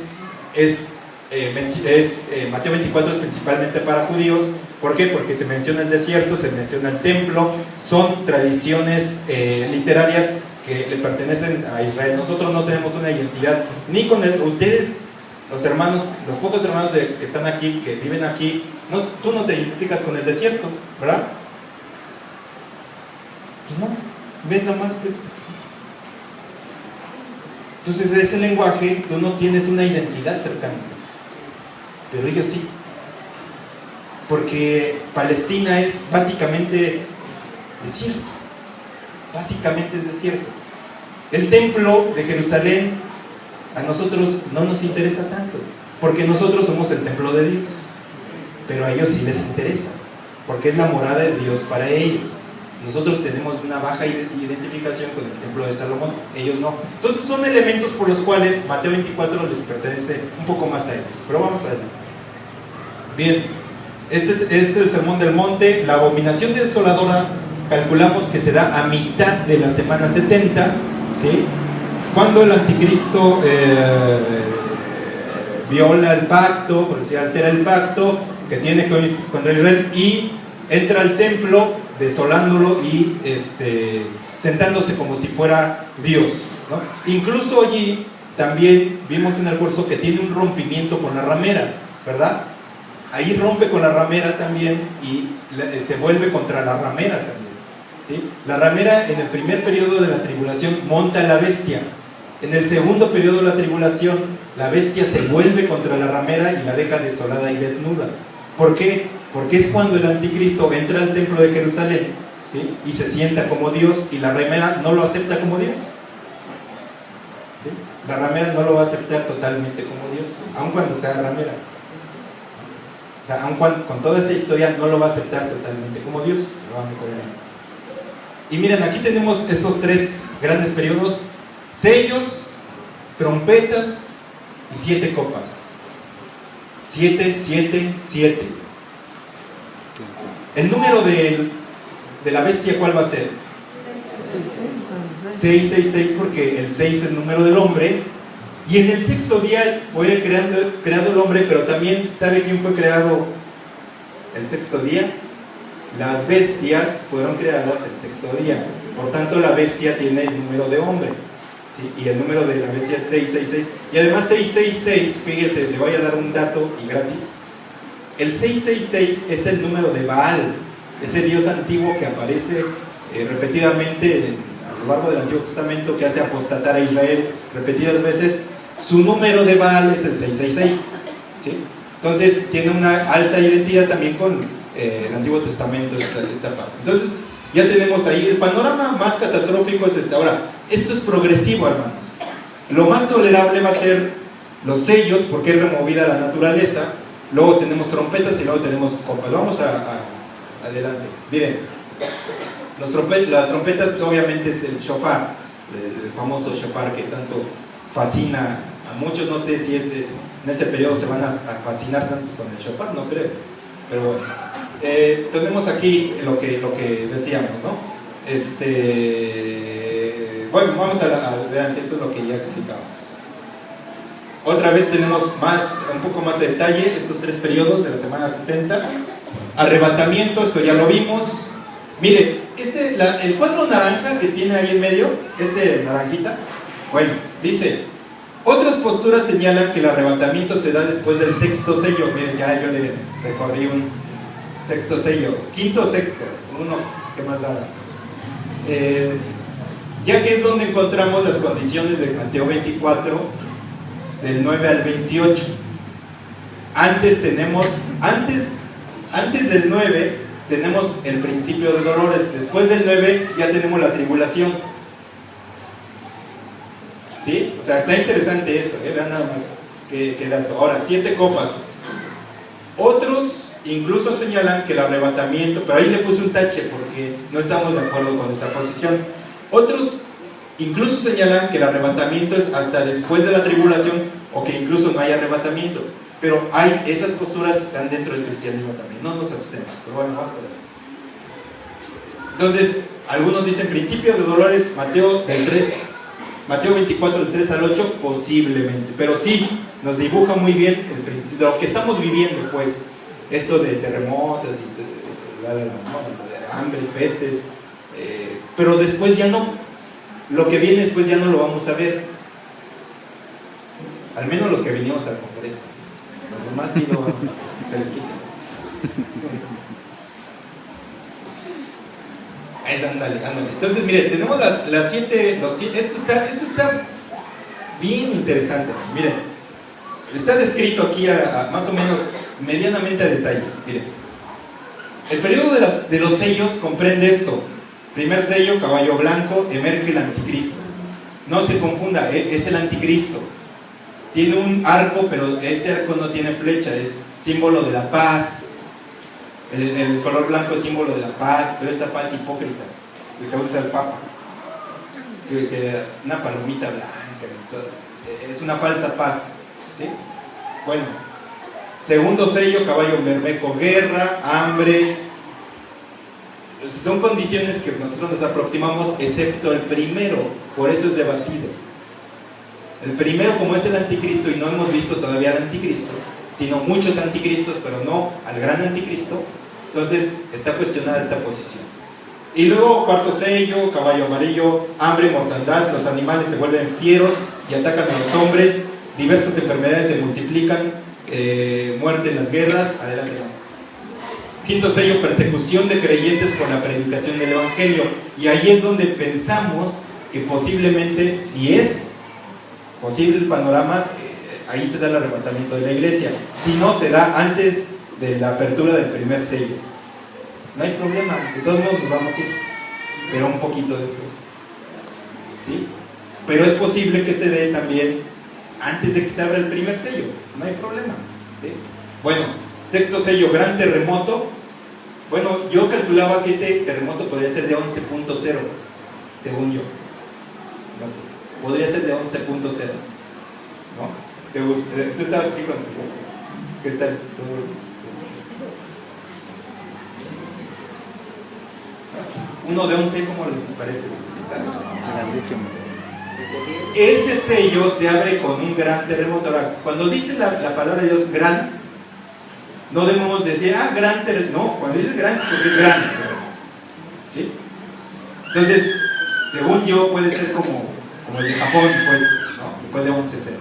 Mateo 24 es principalmente para judíos. ¿Por qué? Porque se menciona el desierto, se menciona el templo, son tradiciones literarias que le pertenecen a Israel. Nosotros no tenemos una identidad ni con ustedes, los hermanos, los pocos hermanos que están aquí, que viven aquí, tú no te identificas con el desierto, ¿verdad? Pues no, ven nomás que... Entonces ese lenguaje, tú no tienes una identidad cercana, pero ellos sí, porque Palestina es básicamente desierto, básicamente es desierto. El templo de Jerusalén a nosotros no nos interesa tanto, porque nosotros somos el templo de Dios, pero a ellos sí les interesa, porque es la morada de Dios para ellos. Nosotros tenemos una baja identificación con el templo de Salomón, ellos no. Entonces son elementos por los cuales Mateo 24 les pertenece un poco más a ellos, pero vamos a ver. Bien, este es el sermón del monte. La abominación desoladora calculamos que se da a mitad de la semana 70, ¿sí? Cuando el anticristo viola el pacto, por decir, altera el pacto que tiene contra Israel y entra al templo desolándolo y sentándose como si fuera Dios, ¿no? Incluso allí también vimos en el curso que tiene un rompimiento con la ramera, ¿verdad? Ahí rompe con la ramera también y se vuelve contra la ramera también, ¿sí? La ramera en el primer periodo de la tribulación monta a la bestia. En el segundo periodo de la tribulación, la bestia se vuelve contra la ramera y la deja desolada y desnuda. ¿Por qué? Porque es cuando el anticristo entra al templo de Jerusalén, ¿sí? Y se sienta como Dios y la ramera no lo acepta como Dios, ¿sí? La ramera no lo va a aceptar totalmente como Dios, aun cuando sea ramera. O sea, aun cuando, con toda esa historia no lo va a aceptar totalmente como Dios. Lo vamos a ver. Y miren, aquí tenemos estos tres grandes periodos: sellos, trompetas y 7 copas. 7, 7, 7. El número de la bestia, ¿cuál va a ser? 666, porque el 6 es el número del hombre. Y en el sexto día fue creado el hombre, pero también, ¿sabe quién fue creado el sexto día? Las bestias fueron creadas el sexto día. Por tanto, la bestia tiene el número de hombre, ¿sí? Y el número de la bestia es 666. Y además 666, fíjese, le voy a dar un dato y gratis. El 666 es el número de Baal. ese Dios antiguo que aparece repetidamente a lo largo del Antiguo Testamento, que hace apostatar a Israel repetidas veces. Su número de Baal es el 666, ¿sí? Entonces tiene una alta identidad también con el Antiguo Testamento, esta parte. Entonces ya tenemos ahí el panorama más catastrófico es este. Ahora, esto es progresivo, hermanos. Lo más tolerable va a ser los sellos, porque es removida la naturaleza. Luego tenemos trompetas y luego tenemos copas. Vamos adelante. Miren, las trompetas, pues obviamente es el shofar, el famoso shofar que tanto fascina a muchos. No sé si en ese periodo se van a fascinar tantos con el shofar, no creo. Pero bueno, tenemos aquí lo que decíamos, ¿no? Bueno, vamos adelante, eso es lo que ya explicamos. Otra vez tenemos un poco más de detalle, estos 3 periodos de la semana 70. Arrebatamiento, esto ya lo vimos. Mire, el cuadro naranja que tiene ahí en medio, ese naranjita, bueno, dice: otras posturas señalan que el arrebatamiento se da después del 6º sello. Miren, ya yo le recorrí un 6º sello, 5º o 6º, uno que más da. Ya que es donde encontramos las condiciones de Mateo 24, del 9 al 28. Antes del 9 tenemos el principio de dolores. Después del 9 ya tenemos la tribulación. ¿Sí? O sea, está interesante eso, vean nada más qué dato. Ahora, 7 copas. Otros incluso señalan que el arrebatamiento, pero ahí le puse un tache porque no estamos de acuerdo con esa posición. Otros incluso señalan que el arrebatamiento es hasta después de la tribulación, o que incluso no hay arrebatamiento. Pero esas posturas están dentro del cristianismo también, no nos asustemos, pero bueno, vamos a ver. Entonces, algunos dicen principio de dolores, Mateo 24 del 3 al 8, posiblemente, pero sí, nos dibuja muy bien el principio, lo que estamos viviendo, pues, esto de terremotos y de hambres, pestes, pero después ya no, lo que viene después ya no lo vamos a ver, al menos los que vinimos al Congreso. Los demás sí se les quita. Ándale. Entonces, mire, tenemos las 7, esto está bien interesante. Miren, está descrito aquí más o menos medianamente a detalle. Miren, el periodo de los sellos comprende esto. Primer sello, caballo blanco, emerge el anticristo. No se confunda, es el anticristo. Tiene un arco, pero ese arco no tiene flecha, es símbolo de la paz. El color blanco es símbolo de la paz, pero esa paz hipócrita, que usa el Papa, que una palomita blanca, es una falsa paz, ¿sí? Bueno, segundo sello, caballo bermejo, guerra, hambre. Son condiciones que nosotros nos aproximamos, excepto el primero, por eso es debatido. El primero, como es el anticristo, y no hemos visto todavía al anticristo, sino muchos anticristos, pero no al gran anticristo, entonces está cuestionada esta posición. Y luego, cuarto sello, caballo amarillo, hambre, mortandad, los animales se vuelven fieros y atacan a los hombres, diversas enfermedades se multiplican, muerte en las guerras, adelante. Quinto sello, persecución de creyentes por la predicación del Evangelio, y ahí es donde pensamos que posiblemente, si es posible el panorama, ahí se da el arrebatamiento de la iglesia. Si no, se da antes de la apertura del primer sello. No hay problema, de todos modos nos vamos a ir, pero un poquito después, ¿sí? Pero es posible que se dé también antes de que se abra el primer sello, no hay problema, ¿sí? Bueno, sexto sello, gran terremoto. Bueno, yo calculaba que ese terremoto podría ser de 11.0, según yo. No sé, podría ser de 11.0, ¿no? ¿Tú estabas aquí con tu... ¿Qué tal? Uno de 11, ¿cómo les parece? Grandísimo. Ese sello se abre con un gran terremoto. Ahora, cuando dice la palabra de Dios gran, no debemos decir, gran terremoto. No, cuando dice gran es porque es gran terremoto, ¿sí? Entonces, según yo, puede ser como el de Japón, pues, ¿no? Que fue de 11.0.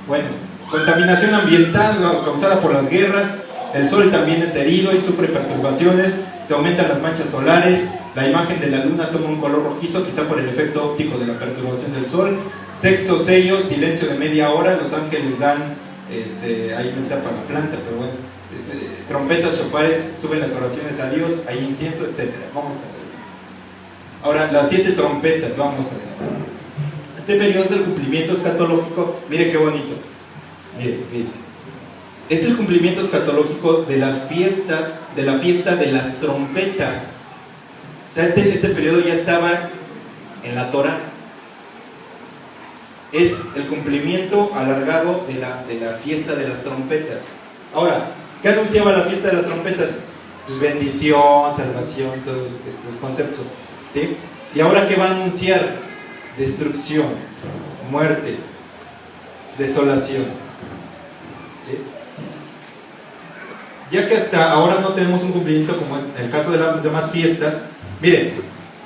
Bueno, contaminación ambiental causada por las guerras. El sol también es herido y sufre perturbaciones. se aumentan las manchas solares, la imagen de la luna toma un color rojizo, quizá por el efecto óptico de la perturbación del sol. Sexto sello, silencio de media hora, los ángeles dan, hay un para la planta, pero bueno, trompetas, shofares, suben las oraciones a Dios, hay incienso, etc. Vamos a ver. Ahora, las 7 trompetas, vamos a ver. Este periodo es el cumplimiento escatológico, mire qué bonito, mire, fíjense. Es el cumplimiento escatológico de las fiestas, de la fiesta de las trompetas. O sea, este periodo ya estaba en la Torah. Es el cumplimiento alargado de la fiesta de las trompetas. Ahora, ¿qué anunciaba la fiesta de las trompetas? Pues bendición, salvación, todos estos conceptos, ¿sí? ¿Y ahora qué va a anunciar? Destrucción, muerte, desolación, ¿sí? Ya que hasta ahora no tenemos un cumplimiento como es en el caso de las demás fiestas, miren,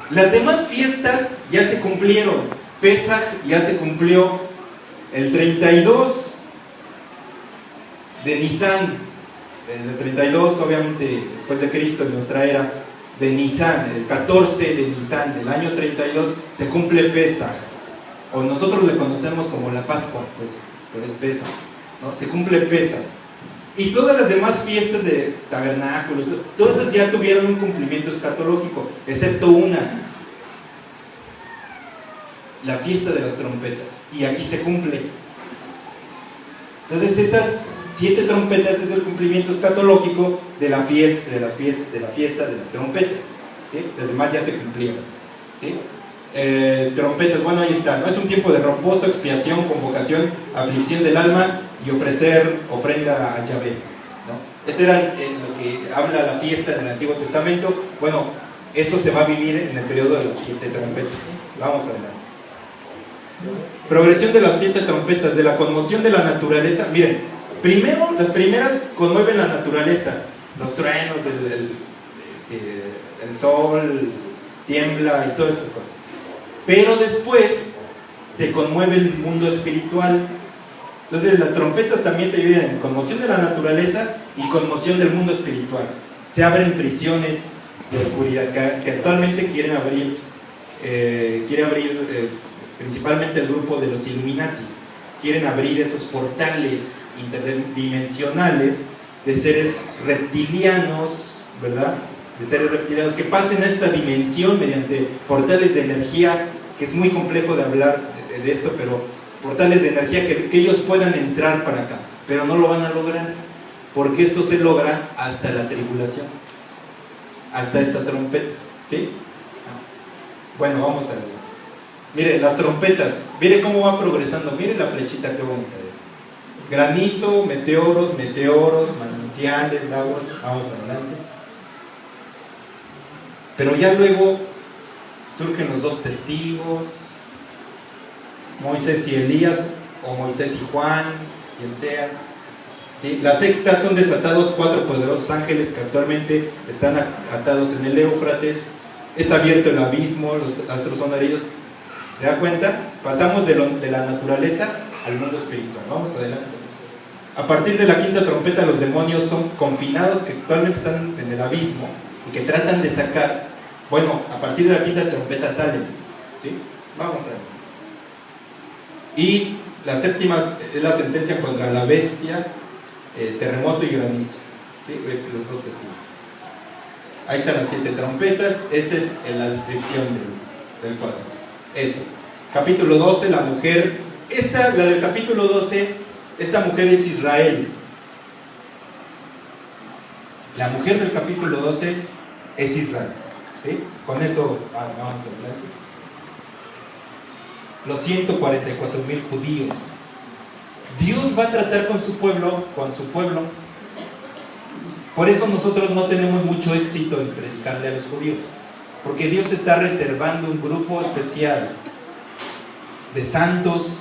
las demás fiestas ya se cumplieron. Pesaj ya se cumplió el 32 de Nisan, el 32 obviamente después de Cristo, en nuestra era, de Nisan, el 14 de Nisan del año 32 se cumple Pesaj, o nosotros le conocemos como la Pascua, pues, pero es Pesaj, ¿no? Se cumple Pesaj. Y todas las demás fiestas de tabernáculos, todas esas ya tuvieron un cumplimiento escatológico, excepto una, la fiesta de las trompetas, y aquí se cumple. Entonces esas 7 trompetas es el cumplimiento escatológico de la fiesta de las trompetas, ¿sí? Las demás ya se cumplieron, ¿sí? Trompetas, bueno, ahí está, ¿no? Es un tiempo de reposo, expiación, convocación, aflicción del alma y ofrecer ofrenda a Yahvé, ¿no? Ese era lo que habla la fiesta del Antiguo Testamento. Bueno, eso se va a vivir en el periodo de las 7 trompetas. Vamos a ver. Progresión de las 7 trompetas, de la conmoción de la naturaleza. Miren, primero, las primeras conmueven la naturaleza, los truenos, el sol tiembla y todas estas cosas. Pero después se conmueve el mundo espiritual. Entonces las trompetas también se dividen en conmoción de la naturaleza y conmoción del mundo espiritual. Se abren prisiones de oscuridad que actualmente quiere abrir principalmente el grupo de los Illuminatis. Quieren abrir esos portales interdimensionales de seres reptilianos, ¿verdad? De seres reptilianos que pasen a esta dimensión mediante portales de energía, que es muy complejo de hablar de esto, pero portales de energía que ellos puedan entrar para acá, pero no lo van a lograr, porque esto se logra hasta la tribulación, hasta esta trompeta, ¿sí? Bueno, vamos a ver. Mire, las trompetas, mire cómo va progresando, mire la flechita, qué bonita. Granizo, meteoros, manantiales, lagos, vamos adelante. Pero ya luego surgen los 2 testigos, Moisés y Elías, o Moisés y Juan, quien sea, ¿sí? La sexta son desatados 4 poderosos ángeles que actualmente están atados en el Éufrates. Es abierto el abismo, los astros son heridos. ¿Se da cuenta? Pasamos de la naturaleza al mundo espiritual. Vamos adelante. A partir de la 5ª trompeta, los demonios son confinados, que actualmente están en el abismo y que tratan de sacar. Bueno, a partir de la 5ª trompeta salen, ¿sí? Vamos a ver. Y la 7ª es la sentencia contra la bestia, terremoto y granizo, ¿sí? Los 2 testigos. Ahí están las 7 trompetas. Esta es la descripción del cuadro. Eso. Capítulo 12, la mujer. La del capítulo 12, esta mujer es Israel. La mujer del capítulo 12 es Israel, ¿sí? Con eso vamos a hablar. Los 144,000 judíos. Dios va a tratar con su pueblo. Por eso nosotros no tenemos mucho éxito en predicarle a los judíos, porque Dios está reservando un grupo especial de santos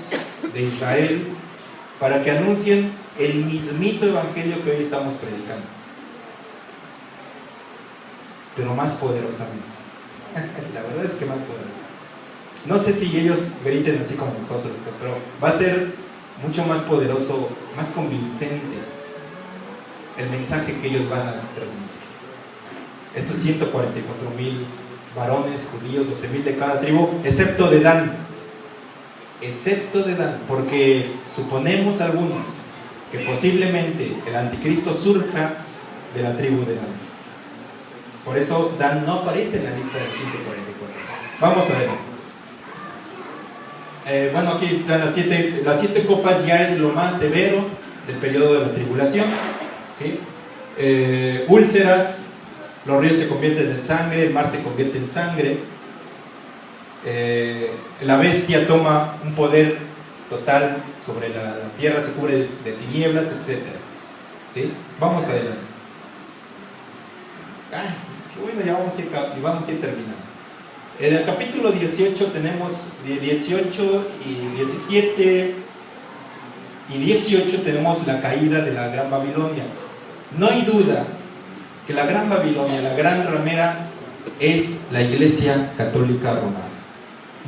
de Israel para que anuncien el mismito evangelio que hoy estamos predicando, pero más poderosamente. La verdad es que más poderosamente. No sé si ellos griten así como nosotros, pero va a ser mucho más poderoso, más convincente el mensaje que ellos van a transmitir. estos 144,000 varones judíos, 12,000 de cada tribu, excepto de Dan, porque suponemos algunos que posiblemente el anticristo surja de la tribu de Dan. Por eso Dan no aparece en la lista de los 144. Vamos adelante. Bueno, aquí están las siete copas, ya es lo más severo del periodo de la tribulación, ¿sí? Úlceras, los ríos se convierten en sangre, el mar se convierte en sangre, la bestia toma un poder total sobre la tierra, se cubre de tinieblas, etc. ¿Sí? Vamos adelante. Ay, qué bueno, ya vamos a ir terminando. En el capítulo 18 tenemos 18 y 17 y 18 tenemos la caída de la Gran Babilonia. No hay duda que la Gran Babilonia, la gran ramera, es la Iglesia Católica Romana.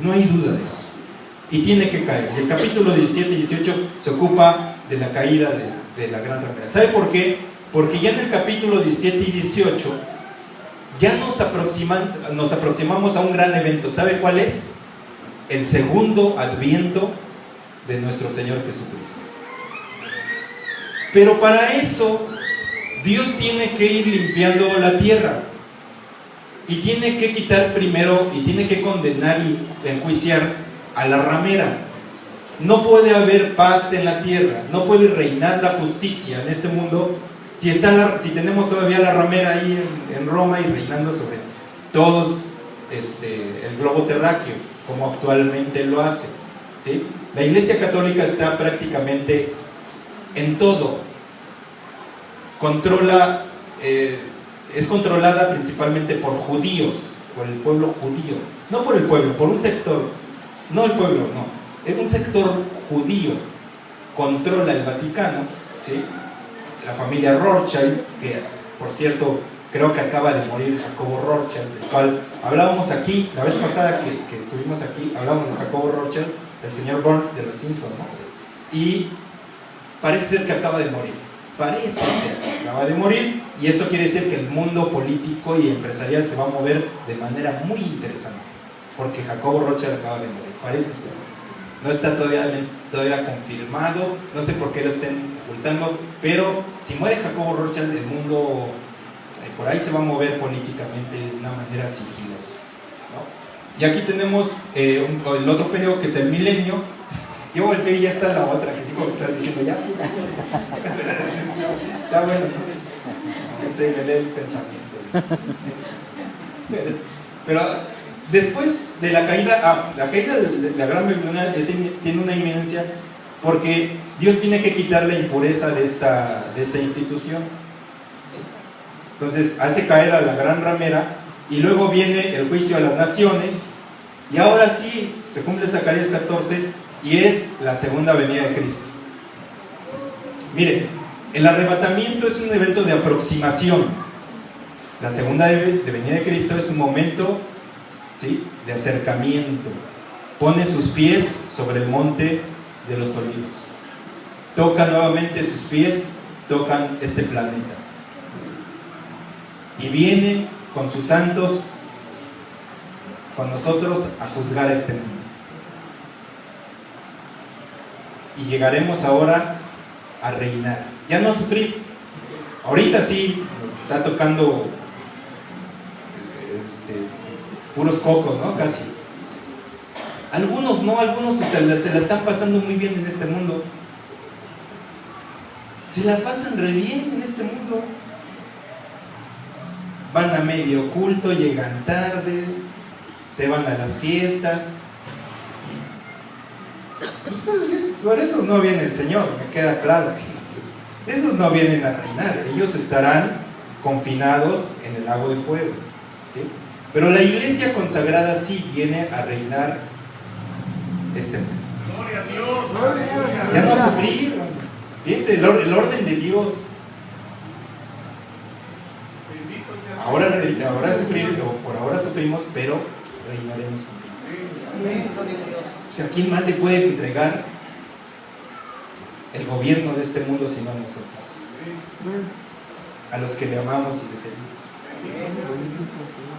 No hay duda de eso. Y tiene que caer. Y el capítulo 17 y 18 se ocupa de la caída de la gran ramera. ¿Sabe por qué? Porque ya en el capítulo 17 y 18 ya nos aproximamos a un gran evento. ¿Sabe cuál es? El segundo adviento de nuestro Señor Jesucristo. Pero para eso Dios tiene que ir limpiando la tierra y tiene que quitar primero y tiene que condenar y enjuiciar a la ramera. No puede haber paz en la tierra, no puede reinar la justicia en este mundo si tenemos todavía la ramera ahí en Roma y reinando sobre todos el globo terráqueo, como actualmente lo hace, ¿sí? La Iglesia Católica está prácticamente en todo. Es controlada principalmente por judíos, por el pueblo judío, no por el pueblo, por un sector, no el pueblo, no, es un sector judío, controla el Vaticano, ¿sí? La familia Rothschild, que por cierto creo que acaba de morir Jacobo Rothschild, del cual hablábamos aquí, la vez pasada que estuvimos aquí, hablamos de Jacobo Rothschild, el señor Burns de los Simpsons, ¿no? Y parece ser que acaba de morir. Parece ser que acaba de morir, y esto quiere decir que el mundo político y empresarial se va a mover de manera muy interesante, porque Jacobo Rothschild acaba de morir, parece ser. No está todavía confirmado, no sé por qué lo estén ocultando, pero si muere Jacobo Rothschild, el mundo por ahí se va a mover políticamente de una manera sigilosa, ¿no? Y aquí tenemos el otro periodo, que es el milenio. Yo volteo y ya está la otra, que sí, como estás diciendo ya. Está bueno, no sé, me lee el pensamiento. Pero después de la caída de la Gran Babilonia tiene una inminencia, porque Dios tiene que quitar la impureza de esta institución. Entonces hace caer a la gran ramera, y luego viene el juicio a las naciones, y ahora sí se cumple Zacarías 14, y es la segunda venida de Cristo. Mire, el arrebatamiento es un evento de aproximación. La segunda venida de Cristo es un momento, ¿sí?, de acercamiento. Pone sus pies sobre el monte de los olivos. Toca nuevamente sus pies, tocan este planeta. Y viene con sus santos, con nosotros, a juzgar a este mundo. Y llegaremos ahora a reinar, ya no a sufrir. Ahorita sí está tocando puros cocos, ¿no? Casi. Algunos no, algunos se la están pasando muy bien en este mundo. Se la pasan re bien en este mundo. Van a medio culto, llegan tarde, se van a las fiestas. Ustedes, por esos no viene el Señor, me queda claro. Esos no vienen a reinar, ellos estarán confinados en el lago de fuego, ¿sí? Pero la iglesia consagrada sí viene a reinar este mundo. Gloria a Dios. Ya no a sufrir. Fíjense, el orden de Dios. Ahora por ahora sufrimos, pero reinaremos con Cristo. O sea, ¿quién más le puede entregar el gobierno de este mundo sino a nosotros? A los que le amamos y le servimos.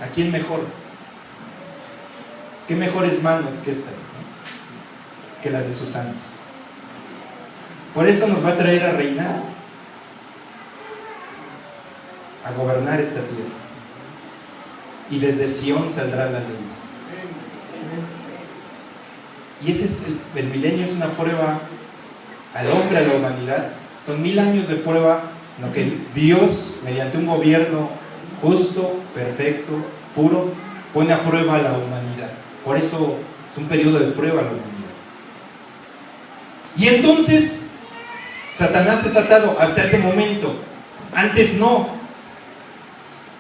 ¿A quién mejor? ¿Qué mejores manos que estas, ¿no? Que las de sus santos? Por eso nos va a traer a reinar, a gobernar esta tierra. Y desde Sión saldrá la ley. Y ese es el milenio, es una prueba al hombre, a la humanidad. Son 1000 años de prueba en lo que Dios, mediante un gobierno justo, perfecto, puro, pone a prueba a la humanidad. Por eso es un periodo de prueba a la humanidad. Y entonces Satanás es atado hasta ese momento. Antes no.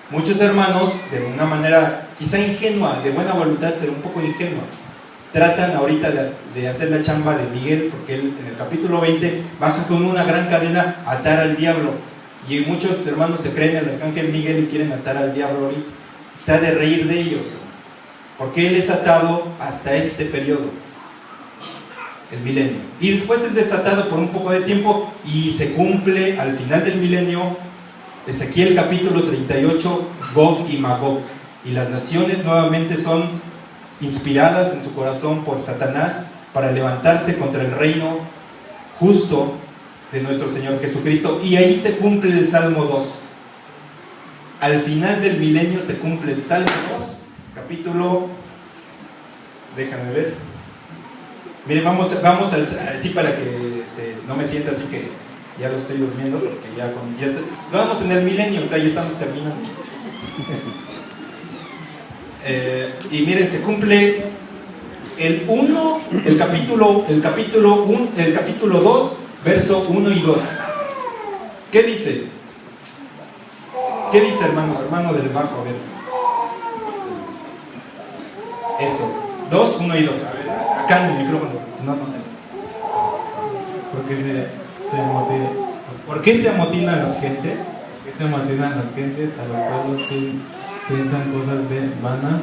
Muchos hermanos, de una manera quizá ingenua, de buena voluntad, pero un poco ingenua, tratan ahorita de hacer la chamba de Miguel, porque él en el capítulo 20 baja con una gran cadena a atar al diablo. Y muchos hermanos se creen el arcángel Miguel y quieren atar al diablo ahorita. Se ha de reír de ellos, porque él es atado hasta este periodo, el milenio. Y después es desatado por un poco de tiempo y se cumple al final del milenio, Ezequiel capítulo 38, Gog y Magog. Y las naciones nuevamente son inspiradas en su corazón por Satanás para levantarse contra el reino justo de nuestro Señor Jesucristo. Y ahí se cumple el Salmo 2. Al final del milenio se cumple el Salmo 2, capítulo, déjame ver. Miren, vamos así para que no me sienta así que ya lo estoy durmiendo, porque vamos en el milenio, o sea, ya estamos terminando. Y miren, se cumple el capítulo 2, verso 1 y 2. ¿Qué dice? ¿Qué dice, hermano del bajo? A ver. Eso. 2, 1 y 2. A ver, acá en el micrófono. Si no, ¿Por qué se amotinan las gentes? ¿Por qué se amotinan las gentes? A los pueblos que piensan cosas vanas.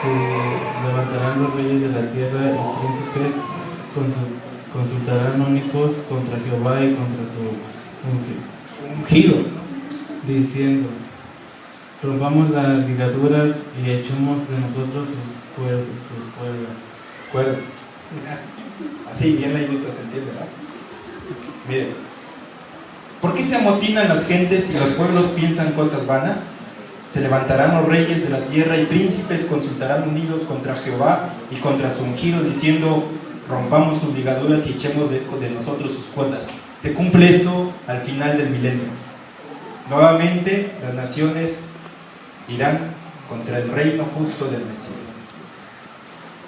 Se levantarán los reyes de la tierra y príncipes consultarán únicos contra Jehová y contra su ungido, diciendo: rompamos las ligaduras y echemos de nosotros sus cuerdas. Así, bien leidito se entiende, ¿no? Miren, ¿por qué se amotinan las gentes y los pueblos piensan cosas vanas? Se levantarán los reyes de la tierra y príncipes consultarán unidos contra Jehová y contra su ungido, diciendo: rompamos sus ligaduras y echemos de nosotros sus cuerdas. Se cumple esto al final del milenio. Nuevamente las naciones irán contra el reino justo del Mesías.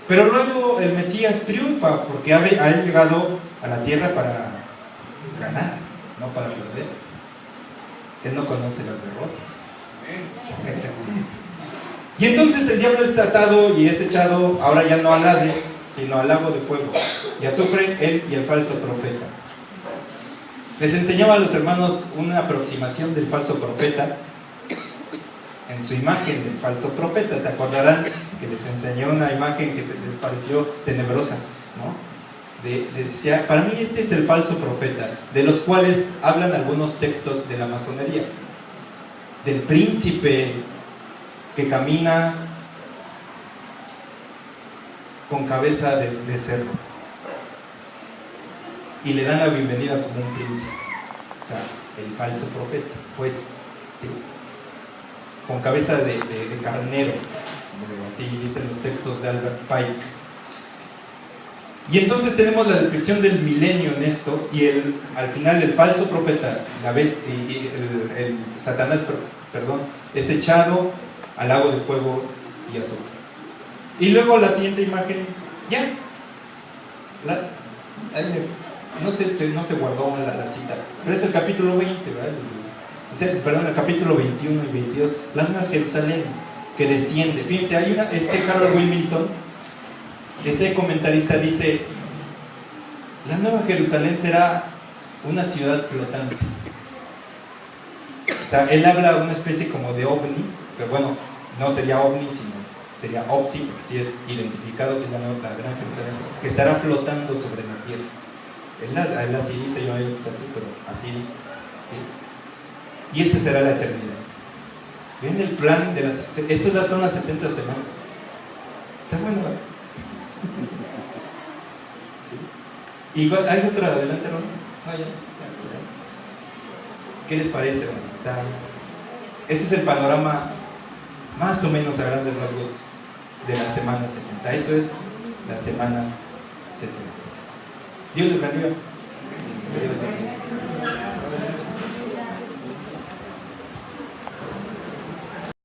Pero luego el Mesías triunfa, porque ha llegado a la tierra para ganar, no para perder. Él no conoce las derrotas. Y entonces el diablo es atado y es echado ahora ya no al Hades, sino al lago de fuego y azufre, él y el falso profeta. Les enseñaba a los hermanos una aproximación del falso profeta en su imagen del falso profeta. Se acordarán que les enseñé una imagen que les pareció tenebrosa, ¿no? Decía, para mí este es el falso profeta, de los cuales hablan algunos textos de la masonería, del príncipe que camina con cabeza de cerro y le dan la bienvenida como un príncipe, o sea, el falso profeta, pues, sí, con cabeza de carnero, así dicen los textos de Albert Pike. Y entonces tenemos la descripción del milenio en esto, y al final el falso profeta, el Satanás, es echado al lago de fuego y azufre. Y luego la siguiente imagen, ya, no se guardó la cita, pero es el capítulo 20, ¿verdad? El capítulo 21 y 22, la Nueva Jerusalén que desciende. Fíjense, hay Harold Wilmington, ese comentarista dice: la Nueva Jerusalén será una ciudad flotante. O sea, él habla de una especie como de ovni, pero bueno, no sería ovni, sino sería OVSI, porque sí es identificado que es la Gran Jerusalén, que estará flotando sobre la tierra. Él así dice, yo no digo que es así, pero así dice, ¿sí? Y esa será la eternidad. Ven el plan de las... Estas son las 70 semanas. Está bueno, ¿verdad? ¿Sí? Igual, ¿hay otra adelante, hermano? Ya. ¿Qué les parece, hermano? Este es el panorama más o menos a grandes rasgos de la semana 70. Eso es la semana 70. Dios les bendiga. Dios les bendiga.